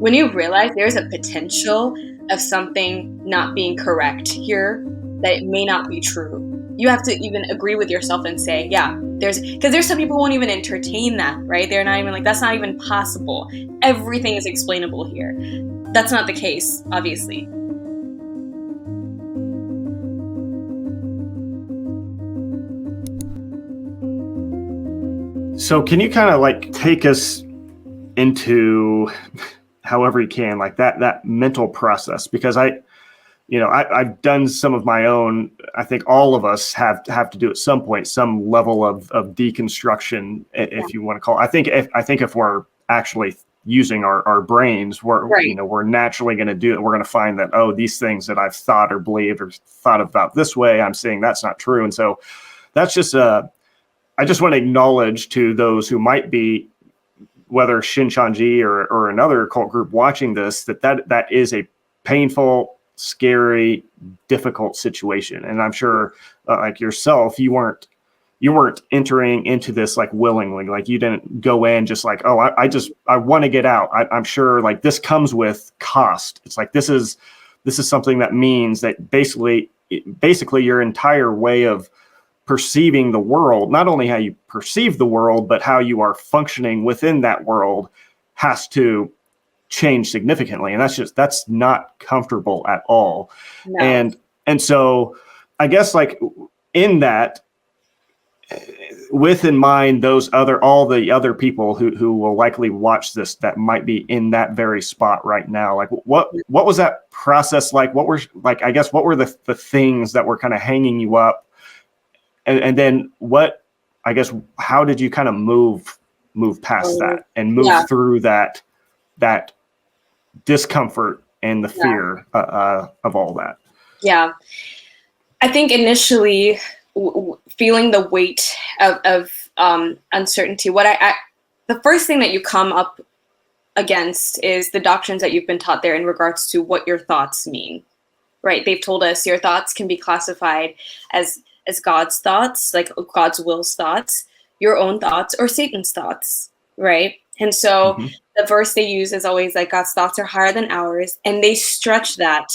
when you realize there's a potential of something not being correct here, that it may not be true, you have to even agree with yourself and say, yeah, because there's some people who won't even entertain that, right? They're not even like, that's not even possible. Everything is explainable here. That's not the case, obviously. So can you kind of like take us into, however you can, like that mental process? Because I've done some of my own. I think all of us have to do at some point some level of deconstruction, if you want to call it. I think if we're actually using our brains, we're naturally going to do it. We're going to find that, oh, these things that I've thought or believed or thought about this way, I'm saying that's not true. And so that's just I just want to acknowledge to those who might be, whether Shincheonji or another cult group watching this, that is a painful, scary, difficult situation. And I'm sure, like yourself, you weren't entering into this like willingly. Like you didn't go in just like, oh, I want to get out. I'm sure like this comes with cost. It's like this is something that means that basically your entire way of perceiving the world, not only how you perceive the world, but how you are functioning within that world, has to change significantly. And that's not comfortable at all. No. And so I guess like in that, with in mind all the other people who will likely watch this that might be in that very spot right now, like what was that process like? What were the things that were kind of hanging you up? And then how did you kind of move past that and move through that discomfort and the fear of all that? Yeah. I think initially feeling the weight of uncertainty, the first thing that you come up against is the doctrines that you've been taught there in regards to what your thoughts mean, right? They've told us your thoughts can be classified as God's thoughts, like God's will's thoughts, your own thoughts, or Satan's thoughts, right? And so the verse they use is always like God's thoughts are higher than ours, and they stretch that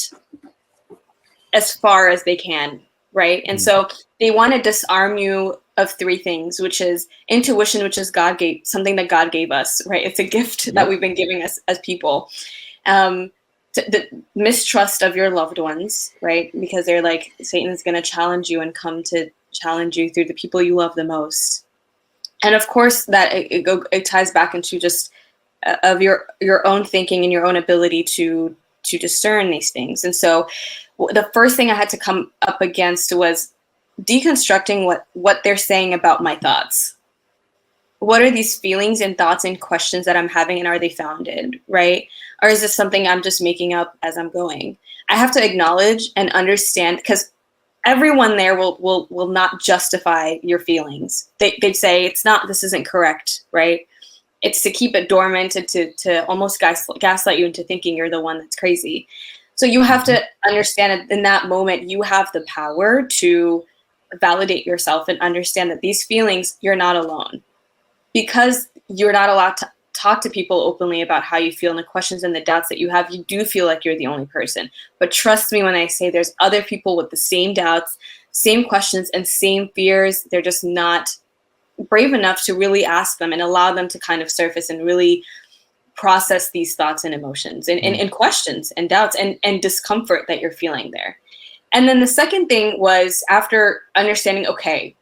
as far as they can, right? And so they want to disarm you of three things, which is intuition, which is something that God gave us, right? It's a gift that we've been giving us as people. The mistrust of your loved ones, right? Because they're like, Satan's going to challenge you and come to challenge you through the people you love the most. And of course that it ties back into just of your own thinking and your own ability to discern these things. And so the first thing I had to come up against was deconstructing what they're saying about my thoughts. What are these feelings and thoughts and questions that I'm having, and are they founded, right? Or is this something I'm just making up as I'm going? I have to acknowledge and understand, because everyone there will not justify your feelings. They'd say this isn't correct, right? It's to keep it dormant and to almost gaslight you into thinking you're the one that's crazy. So you have to understand in that moment, you have the power to validate yourself and understand that these feelings, you're not alone. Because you're not allowed to talk to people openly about how you feel and the questions and the doubts that you have, you do feel like you're the only person. But trust me when I say there's other people with the same doubts, same questions, and same fears. They're just not brave enough to really ask them and allow them to kind of surface and really process these thoughts and emotions and questions and doubts and discomfort that you're feeling there. And then the second thing was, after understanding, okay,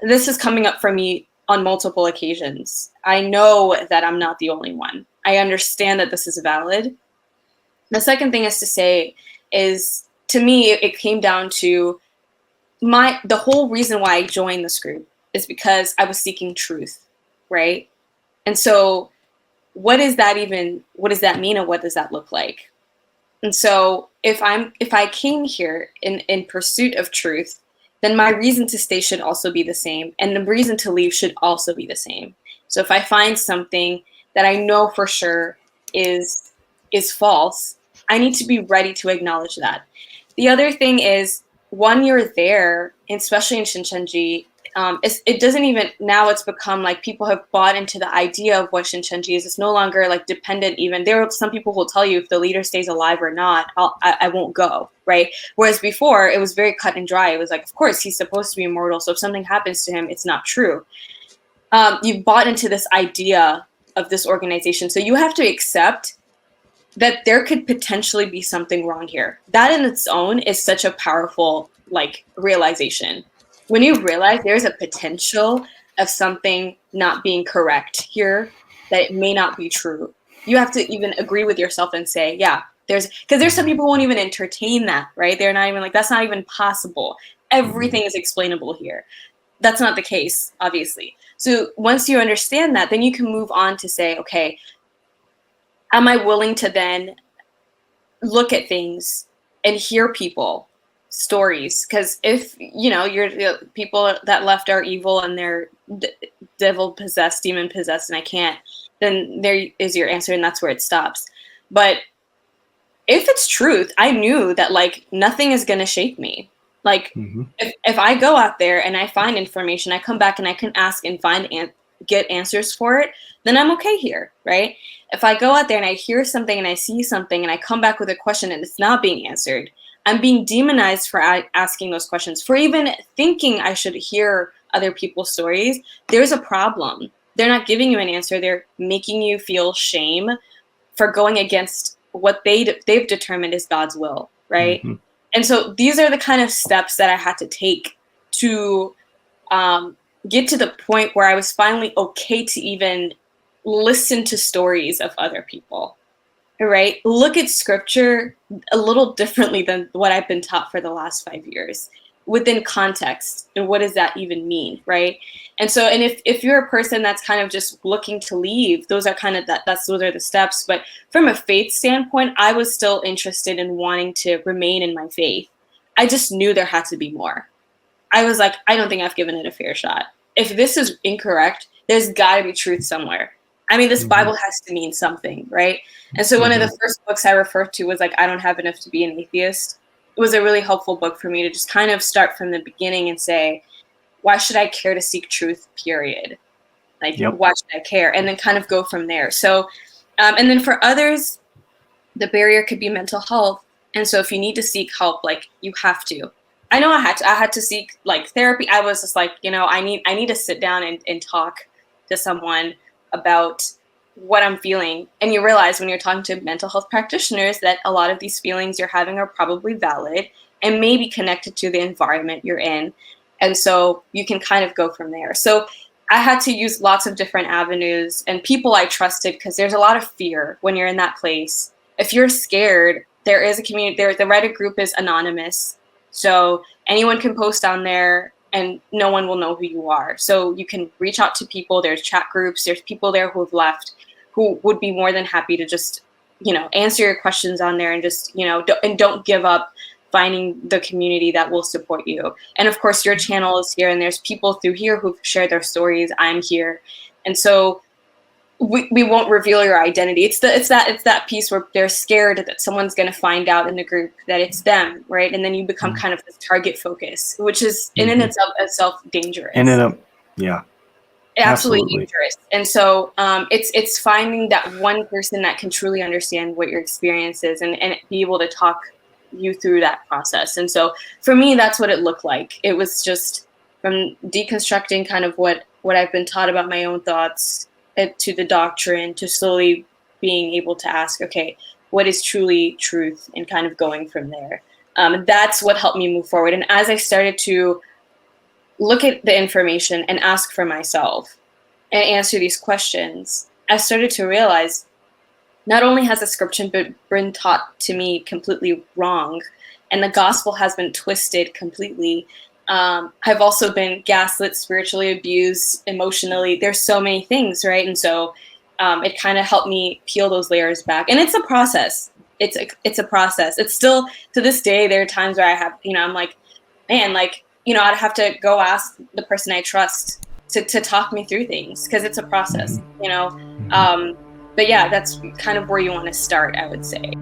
this is coming up for me on multiple occasions. I know that I'm not the only one. I understand that this is valid. The second thing is to say is, to me, it came down to the whole reason why I joined this group is because I was seeking truth, right? And so what does that mean, and what does that look like? And so if I came here in pursuit of truth, then my reason to stay should also be the same. And the reason to leave should also be the same. So if I find something that I know for sure is false, I need to be ready to acknowledge that. The other thing is, when you're there, especially in Shincheonji, it doesn't even, now it's become like people have bought into the idea of what Shincheonji is. It's no longer like dependent. Even there are some people who will tell you if the leader stays alive or not, I won't go, right? Whereas before it was very cut and dry. It was like, of course he's supposed to be immortal, so if something happens to him, it's not true. You've bought into this idea of this organization, so you have to accept that there could potentially be something wrong here. That in its own is such a powerful like realization. When you realize there's a potential of something not being correct here, that it may not be true, you have to even agree with yourself and say, yeah, because there's some people who won't even entertain that, right? They're not even like, that's not even possible. Everything is explainable here. That's not the case, obviously. So once you understand that, then you can move on to say, okay, am I willing to then look at things and hear people stories? Because if you're the people that left are evil and they're devil possessed, demon possessed, and I can't, then there is your answer, and that's where it stops. But if it's truth, I knew that like nothing is going to shake me. Like if I go out there and I find information, I come back and I can ask and get answers for it, then I'm okay here, right? If I go out there and I hear something and I see something and I come back with a question and it's not being answered, I'm being demonized for asking those questions, for even thinking I should hear other people's stories. There's a problem. They're not giving you an answer. They're making you feel shame for going against what they've determined is God's will, right? And so these are the kind of steps that I had to take to get to the point where I was finally okay to even listen to stories of other people, right? Look at scripture a little differently than what I've been taught for the last 5 years, within context. And what does that even mean, right? And so, and if you're a person that's kind of just looking to leave, those are kind of those are the steps. But from a faith standpoint, I was still interested in wanting to remain in my faith. I just knew there had to be more. I was like, I don't think I've given it a fair shot. If this is incorrect, there's got to be truth somewhere. I mean, this Bible has to mean something, right? And so one of the first books I referred to was like, I Don't Have Enough to Be an Atheist. It was a really helpful book for me to just kind of start from the beginning and say, why should I care to seek truth, period? Like, why should I care? And then kind of go from there. So, and then for others, the barrier could be mental health. And so if you need to seek help, like you have to. I know I had to seek like therapy. I was just like, I need to sit down and talk to someone about what I'm feeling. And you realize when you're talking to mental health practitioners that a lot of these feelings you're having are probably valid and maybe connected to the environment you're in. And so you can kind of go from there. So I had to use lots of different avenues and people I trusted, because there's a lot of fear when you're in that place. If you're scared, there is a community there. The Reddit group is anonymous. So anyone can post on there and no one will know who you are. So you can reach out to people. There's chat groups. There's people there who have left who would be more than happy to just, answer your questions on there and just, don't give up finding the community that will support you. And of course, your channel is here and there's people through here who've shared their stories. I'm here. And so we won't reveal your identity. It's that piece where they're scared that someone's going to find out in the group that it's them, right? And then you become kind of this target focus, which is in and itself dangerous. Absolutely dangerous. And so it's finding that one person that can truly understand what your experience is and be able to talk you through that process. And so for me, that's what it looked like. It was just from deconstructing kind of what I've been taught about my own thoughts to the doctrine, to slowly being able to ask, okay, what is truly truth, and kind of going from there. That's what helped me move forward. And as I started to look at the information and ask for myself and answer these questions, I started to realize not only has the scripture been taught to me completely wrong, and the gospel has been twisted completely, I've also been gaslit, spiritually abused, emotionally. There's so many things, right? And so it kind of helped me peel those layers back. And it's a process. It's a process. It's still, to this day, there are times where I have, I'm like, man, like, I'd have to go ask the person I trust to talk me through things, because it's a process, But yeah, that's kind of where you want to start, I would say.